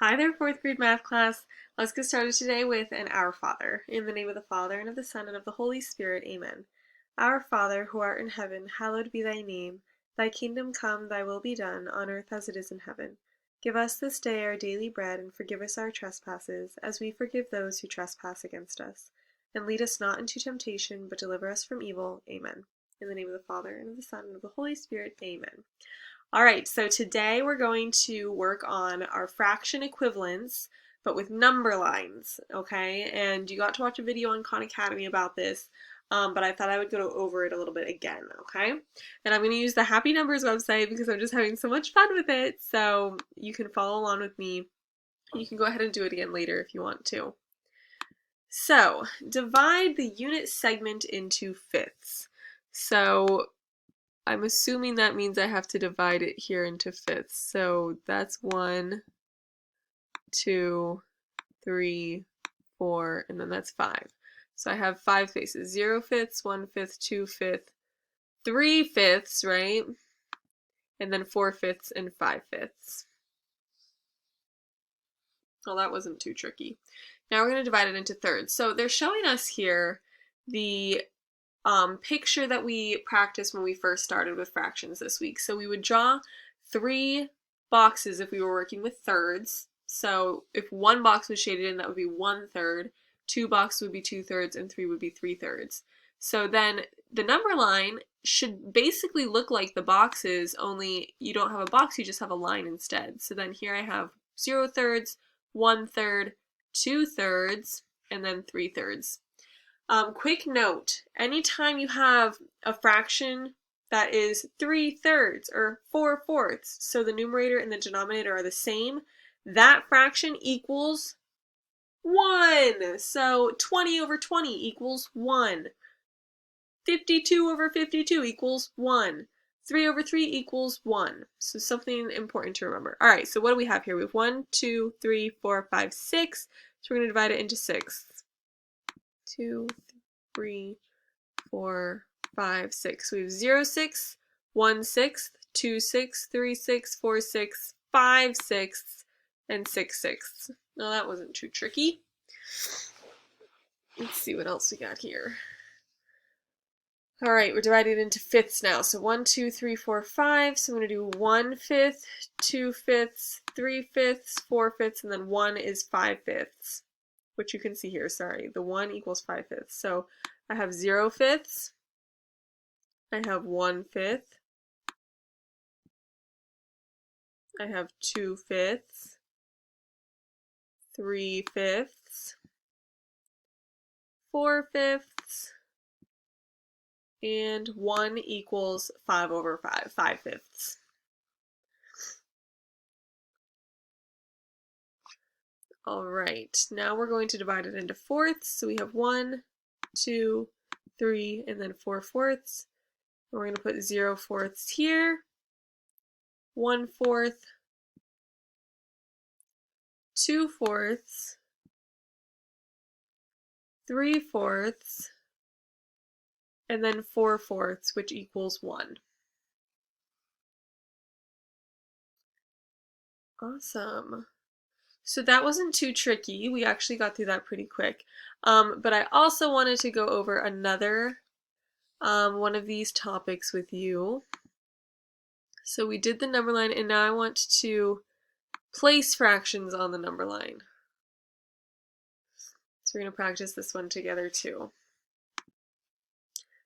Hi there, fourth grade math class. Let's get started today with an Our Father. In the name of the Father, and of the Son, and of the Holy Spirit. Amen. Our Father, who art in heaven, hallowed be thy name. Thy kingdom come, thy will be done, on earth as it is in heaven. Give us this day our daily bread, and forgive us our trespasses, as we forgive those who trespass against us. And lead us not into temptation, but deliver us from evil. Amen. In the name of the Father, and of the Son, and of the Holy Spirit. Amen. All right, so today we're going to work on our fraction equivalents, but with number lines, okay? And you got to watch a video on Khan Academy about this, but I thought I would go over it a little bit again, okay? And I'm going to use the Happy Numbers website because I'm just having so much fun with it, so you can follow along with me. You can go ahead and do it again later if you want to. So, divide the unit segment into fifths. So, I'm assuming that means I have to divide it here into fifths. So that's 1, 2, 3, 4, and then that's 5. So I have 5 faces. 0 fifths, 1 fifth, 2 fifths, 3 fifths, right? And then 4 fifths and 5 fifths. Well, that wasn't too tricky. Now we're going to divide it into thirds. So they're showing us here the picture that we practiced when we first started with fractions this week. So we would draw 3 boxes if we were working with thirds. So if 1 box was shaded in, that would be 1/3, 2 boxes would be 2/3, and 3 would be 3/3. So then the number line should basically look like the boxes, only you don't have a box, you just have a line instead. So then here I have 0/3, 1/3, 2/3, and then 3/3. Quick note, anytime you have a fraction that is 3/3 or 4/4, so the numerator and the denominator are the same, that fraction equals 1. So 20 over 20 equals 1. 52 over 52 equals 1. 3 over 3 equals 1. So something important to remember. All right, so what do we have here? We have 1, 2, 3, 4, 5, 6. So we're going to divide it into sixths. 2, 3, 4, 5, 6. So we have 0, 6, 1 sixth, 2 sixths, 3 sixths, 4 sixths, 5 sixths, and 6 sixths. No, that wasn't too tricky. Let's see what else we got here. All right, we're dividing it into fifths now. So 1, 2, 3, 4, 5. So I'm going to do 1 fifth, 2 fifths, 3 fifths, 4 fifths, and then 1 is 5 fifths, which you can see here. Sorry, the 1 equals 5 fifths. So I have 0 fifths. I have 1 fifth. I have 2 fifths, 3 fifths, 4 fifths, and 1 equals 5 over 5, 5 fifths. All right, now we're going to divide it into fourths. So we have 1, 2, 3, and then 4 fourths. We're going to put 0 fourths here, 1 fourth, 2 fourths, 3 fourths, and then 4 fourths, which equals 1. Awesome. So that wasn't too tricky. We actually got through that pretty quick. But I also wanted to go over another one of these topics with you. So we did the number line, and now I want to place fractions on the number line. So we're going to practice this one together too.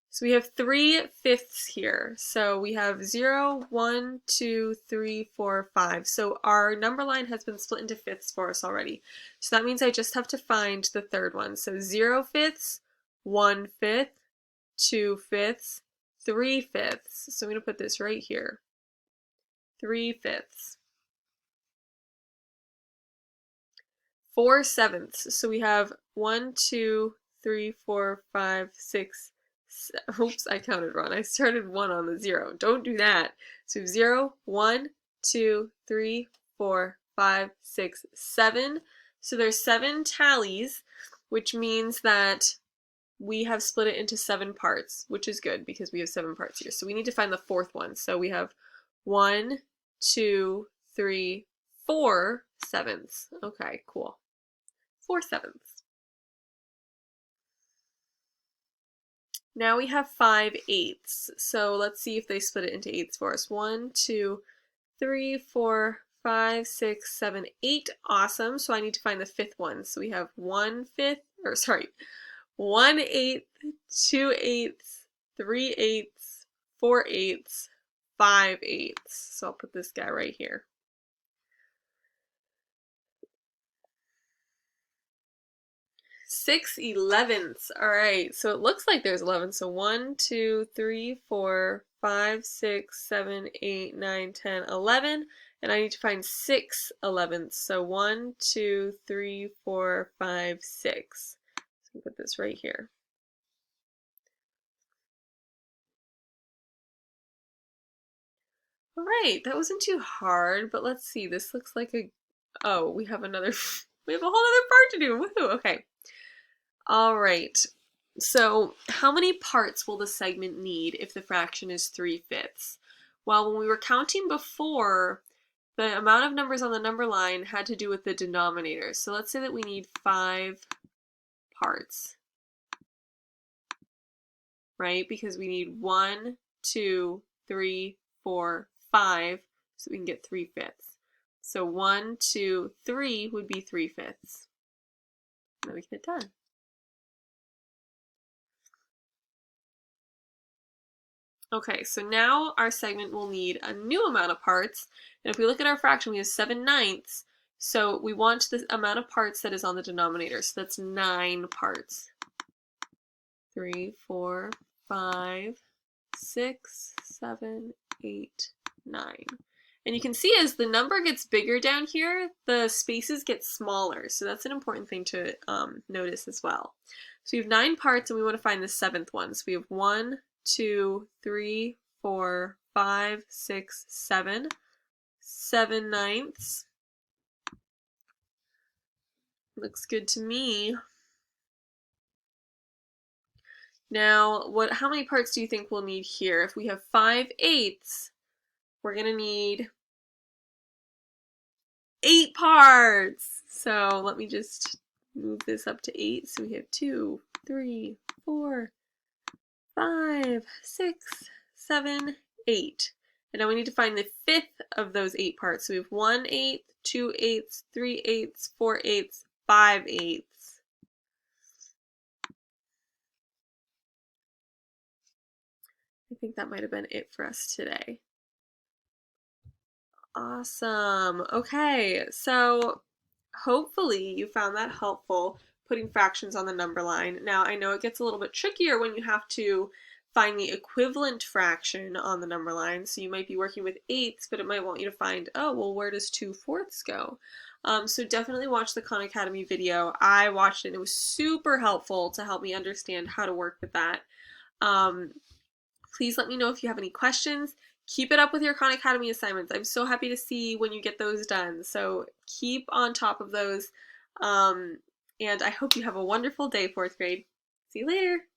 So we have 3 fifths here. So we have 0, 1, 2, 3, 4, 5. So our number line has been split into fifths for us already. So that means I just have to find the third one. So 0 fifths, 1 fifth, 2 fifths, 3 fifths. So I'm going to put this right here. 3 fifths. 4 sevenths. So we have 1, 2, 3, 4, 5, 6, oops, I counted wrong. I started 1 on the 0. Don't do that. So we have 0, 1, 2, 3, 4, 5, 6, 7. So there's 7 tallies, which means that we have split it into 7 parts, which is good because we have 7 parts here. So we need to find the fourth one. So we have 1, 2, 3, 4 sevenths. Okay, cool. 4 sevenths. Now we have 5 eighths. So let's see if they split it into eighths for us. 1, 2, 3, 4, 5, 6, 7, 8. Awesome. So I need to find the 5th one. So we have 1/5, or sorry, 1/8, 2 eighths, 3 eighths, 4 eighths, 5 eighths. So I'll put this guy right here. 6 elevenths. All right, so it looks like there's 11. So 1, 2, 3, 4, 5, 6, 7, 8, 9, 10, 11. And I need to find 6 elevenths. So 1, 2, 3, 4, 5, 6. So put this right here. All right, that wasn't too hard, but let's see. This looks like a, oh, we have another, we have a whole other part to do. Woohoo, okay. All right, so how many parts will the segment need if the fraction is 3/5? Well, when we were counting before, the amount of numbers on the number line had to do with the denominator. So let's say that we need 5 parts, right? Because we need 1, 2, 3, 4, 5, so we can get 3/5. So 1, 2, 3 would be 3/5. And then we get it done. Okay, so now our segment will need a new amount of parts. And if we look at our fraction, we have 7/9. So we want the amount of parts that is on the denominator. So that's 9 parts. 3, 4, 5, 6, 7, 8, 9. And you can see as the number gets bigger down here, the spaces get smaller. So that's an important thing to notice as well. So we have 9 parts and we want to find the 7th one. So we have 1, 2, 3, 4, 5, 6, 7. 7/9. Looks good to me. Now, how many parts do you think we'll need here? If we have 5 eighths, we're going to need 8 parts. So let me just move this up to 8. So we have 2, 3, 4, 5, 6, 7, 8. And now we need to find the 5th of those 8 parts. So we have 1/8, 2 eighths, 3 eighths, 4 eighths, 5 eighths. I think that might have been it for us today. Awesome. Okay, so hopefully you found that helpful, putting fractions on the number line. Now, I know it gets a little bit trickier when you have to find the equivalent fraction on the number line. So you might be working with eighths, but it might want you to find, oh, well, where does 2/4 go? So definitely watch the Khan Academy video. I watched it and it was super helpful to help me understand how to work with that. Please let me know if you have any questions. Keep it up with your Khan Academy assignments. I'm so happy to see when you get those done. So keep on top of those. And I hope you have a wonderful day, 4th grade. See you later.